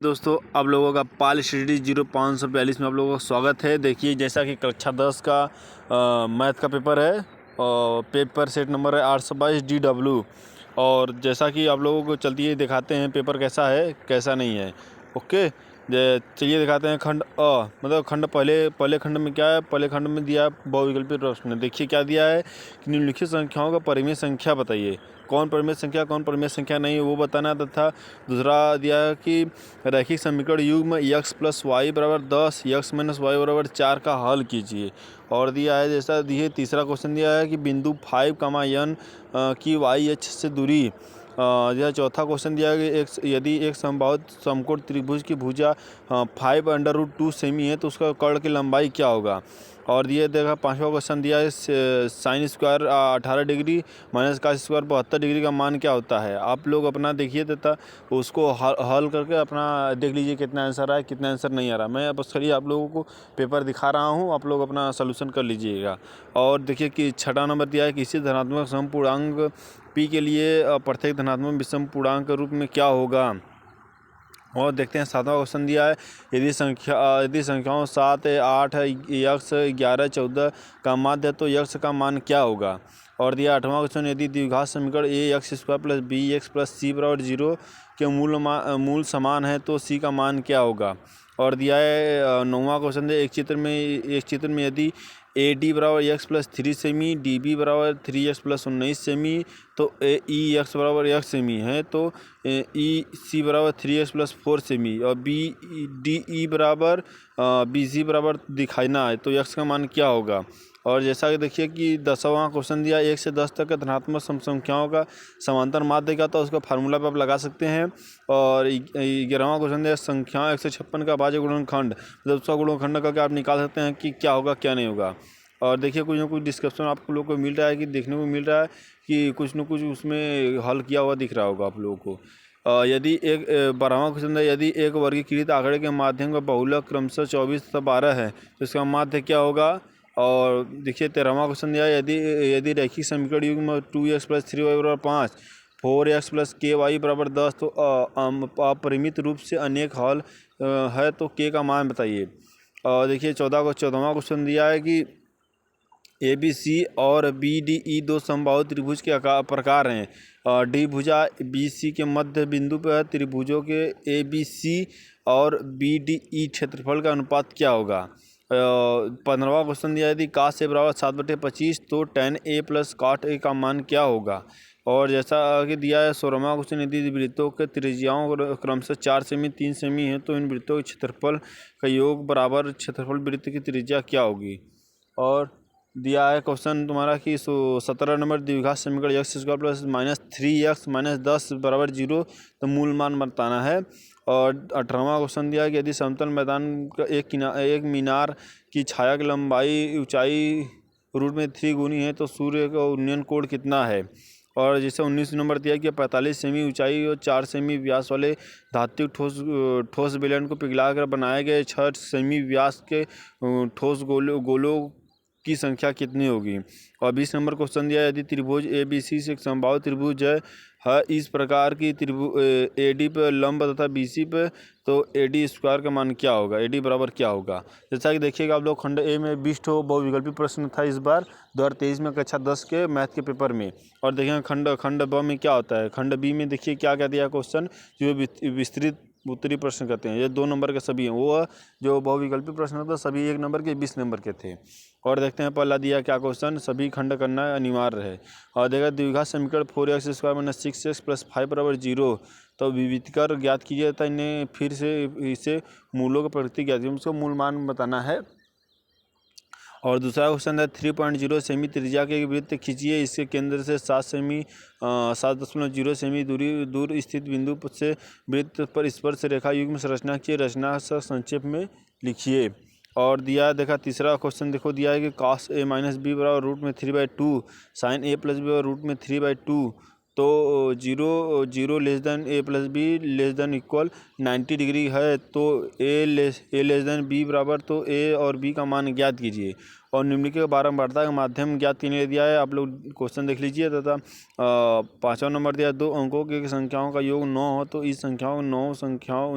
दोस्तों आप लोगों का पाल स्टडी 0542 में आप लोगों का स्वागत है। देखिए जैसा कि कक्षा 10 का मैथ का पेपर है और पेपर सेट नंबर है 822 DW। और जैसा कि आप लोगों को चलती है दिखाते हैं पेपर कैसा है कैसा नहीं है। ओके, चलिए दिखाते हैं। खंड अ मतलब खंड पहले खंड में क्या है, पहले खंड में दिया है बहुविकल्पी प्रश्न। देखिए क्या दिया है कि निम्नलिखित संख्याओं का परिमेय संख्या बताइए। कौन परिमेय संख्या कौन परिमेय संख्या नहीं है वो बताना तथा दूसरा दिया है कि रैखिक समीकरण युग्म x + y = 10 x - y = 4 का हल कीजिए। और दिया है जैसा दिए तीसरा क्वेश्चन दिया है कि बिंदु 5, की y अक्ष से दूरी। यह चौथा क्वेश्चन दिया है कि यदि एक समबाहु समकोण त्रिभुज की भुजा 5√2 सेमी है तो उसका कर्ण की लंबाई क्या होगा। और ये देखा पांचवा क्वेश्चन दिया है sin square 18 degree minus cos square 72 degree का मान क्या होता है। आप लोग अपना देखिए तथा उसको हल करके अपना देख लीजिए कितना आंसर आया कितना आंसर नहीं आ रहा। मैं बस खाली आप लोगों को पेपर दिखा रहा हूँ, आप लोग अपना सोल्यूशन कर लीजिएगा। और देखिए कि छठा नंबर दिया है कि किसी धनात्मक समपूर्णांक p के लिए प्रत्येक धनात्मक विषम पूर्णांक के रूप में क्या होगा। और देखते हैं सातवां क्वेश्चन दिया है यदि संख्याओं 7 8 x 11 14 का माध्य है तो x का मान क्या होगा। और दिया आठवां क्वेश्चन यदि द्विघात समीकरण ax² + bx + c = 0 के मूल समान है तो c का मान क्या होगा। और दिया है नौवां क्वेश्चन है एक चित्र में यदि AD = x + 3 semi DB = 3x + 19 semi तो EX = x सेमी है तो EC = 3x + 4 सेमी और DE बराबर BC बराबर दिखाना है तो x का मान क्या होगा। और जैसा कि देखिए कि 10वां क्वेश्चन दिया 1 से 10 तक के धनात्मक सम संख्याओं का समांतर माध्य का तो उसका फार्मूला पे आप लगा सकते हैं। और 11वां क्वेश्चन दिया संख्या 156 का भाज्य गुणनखंड मतलब उसका गुणनखंड करके आप निकाल सकते हैं कि क्या होगा क्या नहीं होगा। और देखिए कुछ ना कुछ डिस्क्रिप्शन आप लोग को मिल रहा है कि देखने को मिल रहा है कि कुछ न कुछ उसमें हल किया हुआ दिख रहा होगा आप लोगों को। यदि एक 12वां क्वेश्चन है यदि एक वर्गीकृत आंकड़े के माध्यम का बहुलक क्रमशः 24 तथा 12 है तो इसका माध्य क्या होगा। और देखिए 13वां क्वेश्चन दिया यदि रैखिक समीकरण युग्म 2x + 3y = 5 4x + ky = 10 तो अपरिमित रूप से अनेक हल है तो k का मान बताइए। और देखिए 14वां क्वेश्चन दिया है कि ABC और BDE दो समबाहु त्रिभुज के प्रकार हैं। डी भुजा BC के मध्य बिंदु पर त्रिभुजों के ABC और BDE क्षेत्रफल का अनुपात क्या होगा। 15वां क्वेश्चन दिया यदि cos A = 7/25 तो tan A + cot A का मान क्या होगा। और जैसा कि दिया है 16वां क्वेश्चन यदि वृत्तों के त्रिज्याओं क्रमशः 4 सेमी 3 सेमी है तो इन वृत्तों के क्षेत्रफल का योग बराबर क्षेत्रफल वृत्त की त्रिज्या क्या होगी। और दिया है क्वेश्चन तुम्हारा कि 17 नंबर द्विघात समीकरण x² + -3x - 10 = 0 तो मूल मान बताना है। और 18वां क्वेश्चन दिया है कि यदि समतल मैदान का एक मीनार की छाया की लंबाई ऊंचाई √3 गुनी है तो सूर्य का उन्नयन कोण कितना है। और जैसे 19 नंबर दिया कि 45 सेमी ऊंचाई और 4 सेमी व्यास वाले धात्विक ठोस बेलन को पिघलाकर बनाए गए 6 सेमी व्यास के ठोस गोलों की संख्या कितनी होगी। और 20 नंबर क्वेश्चन दिया यदि त्रिभुज ABC से एक समबाहु त्रिभुज है इस प्रकार की त्रिभुज AD पे लंब तथा BC पे तो AD² का मान क्या होगा, AD बराबर क्या होगा। जैसा कि देखिएगा आप लोग खंड A में 20 बहुविकल्पी प्रश्न था इस बार 2023 में कक्षा 10 के मैथ के पेपर में। और देखिए खंड ब में क्या होता है। खंड B में देखिए क्या क्या दिया क्वेश्चन जो विस्तृत उत्तरी प्रश्न कहते हैं। ये 2 नंबर के सभी हैं, वो जो बहुविकल्पी प्रश्न होता है सभी 1 नंबर के 20 नंबर के थे। और देखते हैं पहला दिया क्या क्वेश्चन सभी खंड करना अनिवार्य है। और देखा द्विघात समीकरण 4x² - 6x + 5 = 0 तो विविधकर ज्ञात कीजिए तथा इन्हें फिर से इसे मूलों की प्रकृति ज्ञात कीजिए उसको मूल मान बताना है। और दूसरा क्वेश्चन है 3.0 सेमी त्रिज्या के वृत्त खींचिए इसके केंद्र से 7.0 सेमी दूर स्थित बिंदु से वृत्त पर स्पर्श रेखा युग्म संरचना की रचना संक्षेप में लिखिए। और दिया देखा तीसरा क्वेश्चन देखो दिया है कि cos A - B = √3/2 sin A + B = √3/2 तो 0 less than A + B less than equal 90 degree है तो A लेस देन B बराबर तो A और B का मान ज्ञात कीजिए। और निम्नलिखित बारंबारता का माध्यम ज्ञात करने के लिए दिया है। आप लोग क्वेश्चन देख लीजिए। तथा 5वां नंबर दिया, दो अंकों की संख्याओं का योग 9 हो तो इस संख्याओं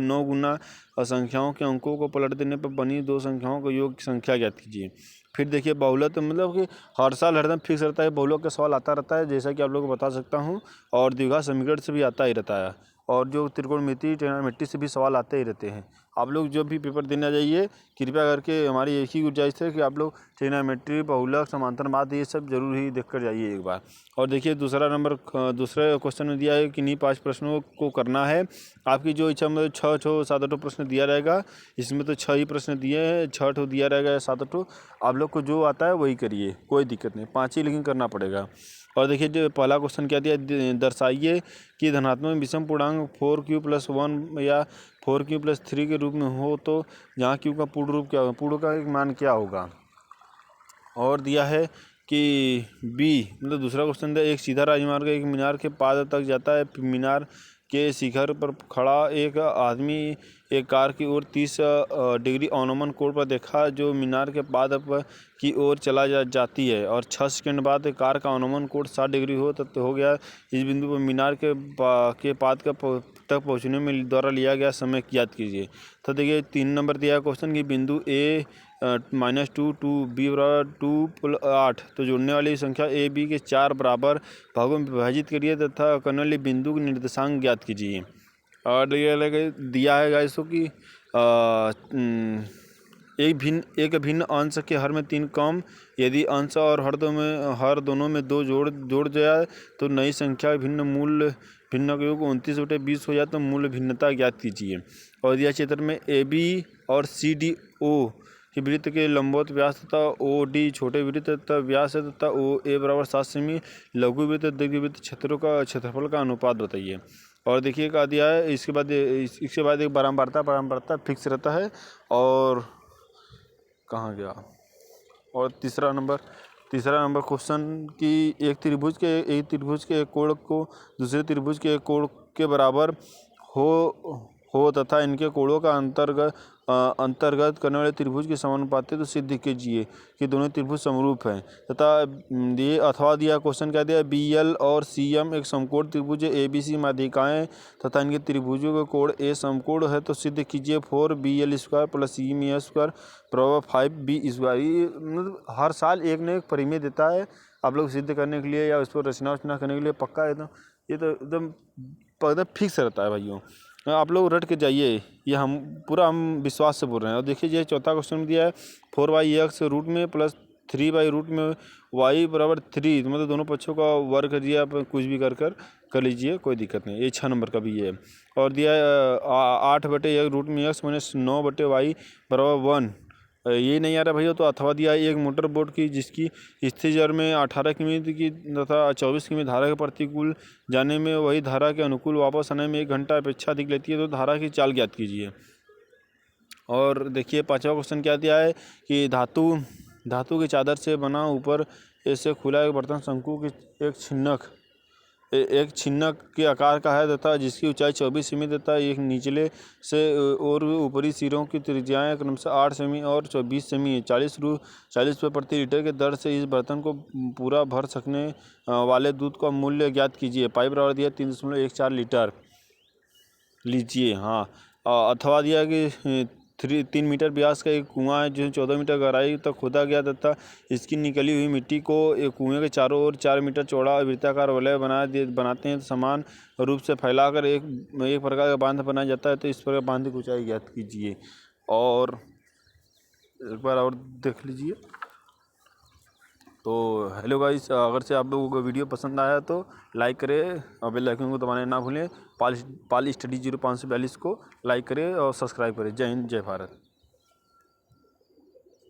9 गुना संख्याओं के अंकों को पलट देने पर बनी दो संख्याओं का योग की संख्या ज्ञात कीजिए। फिर देखिए बहुलक, मतलब कि हर साल हरदम फिक्स रहता है, बहुलक का सवाल आता रहता है, जैसा कि आप लोगों को बता सकता हूँ। और द्विघात समीकरण से भी आता ही रहता है, और जो त्रिकोणमिति ट्रिग्नोमेट्री से भी सवाल आते ही रहते हैं। आप लोग जब भी पेपर देने जाइए, कृपया करके हमारी एक ही गुजारिश है कि आप लोग ट्रिग्नोमेट्री, बहुलक, समांतरवाद ये सब जरूर ही देख कर जाइए एक बार। और देखिए दूसरे क्वेश्चन में दिया है कि इन्हीं 5 प्रश्नों को करना है। आपकी जो इच्छा, मतलब 6 7 प्रश्न दिया रहेगा। इसमें तो 6 ही प्रश्न दिए हैं, 6 दिया रहेगा या 7। आप लोग को जो आता है वही करिए, कोई दिक्कत नहीं, 5 ही लेकिन करना पड़ेगा। और देखिए जो पहला क्वेश्चन क्या दिया, दर्शाइए कि धनात्मक विषम पूर्णांक 4q + 1 या 4q + 3 के रूप में हो तो जहाँ q का पूर्ण रूप क्या होगा, पूर्ण का एक मान क्या होगा। और दिया है कि बी, मतलब दूसरा क्वेश्चन दिया, एक सीधा राजमार्ग एक मीनार के पाद तक जाता है। मीनार के शिखर पर खड़ा एक आदमी एक कार की ओर 30 डिग्री अवनमन कोण पर देखा जो मीनार के पाद पर की ओर चला जाती है, और 6 सेकंड बाद कार का अवनमन कोण 60 डिग्री हो गया। इस बिंदु पर मीनार के पाद तक पहुंचने में द्वारा लिया गया समय ज्ञात कीजिए। तो देखिए 3 नंबर दिया है क्वेश्चन की बिंदु A -2 टू B बराबर 2 + 8, तो जोड़ने वाली संख्या A B के 4 बराबर भागों में विभाजित करिए तथा करने वाले बिंदु के निर्देशांक ज्ञात कीजिए। और दिया है गाइस कि एक भिन्न अंश के हर में 3 कम, यदि अंश और हर दोनों में 2 जोड़ जाए तो नई संख्या भिन्न का योग 29/20 हो जाए तो मूल्य भिन्नता ज्ञात कीजिए। और दिया क्षेत्र में AB और CDO कि वृत्त के लंबवत व्यास तथा OD छोटे वृत्त तथा व्यास है तथा OA बराबर 7 सेमी, लघु वृत्त दीर्घवृत्त क्षेत्रफल का अनुपात बताइए। और देखिए क्या दिया है, इसके बाद एक बारंबारता फिक्स रहता है। और कहाँ गया, और तीसरा नंबर क्वेश्चन कि एक त्रिभुज के एक कोण को दूसरे त्रिभुज के एक कोण के बराबर हो तथा इनके कोणों का अंतर्गत करने वाले त्रिभुज के समानुपाती तो सिद्ध कीजिए कि दोनों त्रिभुज समरूप हैं। तथा ये अथवा दिया क्वेश्चन क्या दिया, BL और CM एक समकोण त्रिभुज है, ABC माध्यिकाएं तथा इनके त्रिभुजों का कोण A समकोण है तो सिद्ध कीजिए 4BL² + CM² बराबर 5B²। ये मतलब हर साल एक न एक परिमेय देता है आप लोग सिद्ध करने के लिए या उस पर रचना करने के लिए, पक्का है। तो ये तो एकदम फिक्स रहता है भाइयों, आप लोग रट के जाइए, ये हम विश्वास से बोल रहे हैं। और देखिए ये चौथा क्वेश्चन में दिया है 4/x रूट में + 3 रूट में y बराबर 3, मतलब दोनों पक्षों का वर्ग करिए, आप कुछ भी कर लीजिए, कोई दिक्कत नहीं। ये 6 नंबर का भी है। और दिया है 8/x रूट में x - 9/y बराबर 1, ये नहीं आ रहा भैया। तो अथवा दिया है एक मोटर बोट की जिसकी स्थिर जड़ में 18 किमी की तथा 24 किमी धारा के प्रतिकूल जाने में वही धारा के अनुकूल वापस आने में 1 घंटा अपेक्षा अधिक लेती है तो धारा की चाल ज्ञात कीजिए। और देखिए 5वां क्वेश्चन क्या दिया है कि धातु की चादर से बना ऊपर ऐसे खुला एक बर्तन शंकु की एक छिन्नक के आकार का है तथा जिसकी ऊंचाई 24 सेमी तथा एक निचले से और ऊपरी सिरों की त्रिज्याएं क्रमशः 8 सेमी और 20 सेमी है। 40 रुपये प्रति लीटर के दर से इस बर्तन को पूरा भर सकने वाले दूध का मूल्य ज्ञात कीजिए। पाइप बराबर दिया 3.14 लीटर लीजिए। हाँ, अथवा दिया कि 3 मीटर व्यास का एक कुआं है जो 14 मीटर गहराई तक खोदा गया तथा इसकी निकली हुई मिट्टी को एक कुएं के चारों ओर 4 मीटर चौड़ा वृत्ताकार वलय बनाते हैं तो समान रूप से फैलाकर एक प्रकार का बांध बनाया जाता है। तो इस प्रकार बांध की ऊंचाई ज्ञात कीजिए। और एक बार और देख लीजिए। तो हेलो गाइस, अगर से आप लोगों को वीडियो पसंद आया तो लाइक करें और बेल आइकन को दबाना ना भूलें। पाली स्टडी 0542 को लाइक करें और सब्सक्राइब करें। जय हिंद, जय भारत।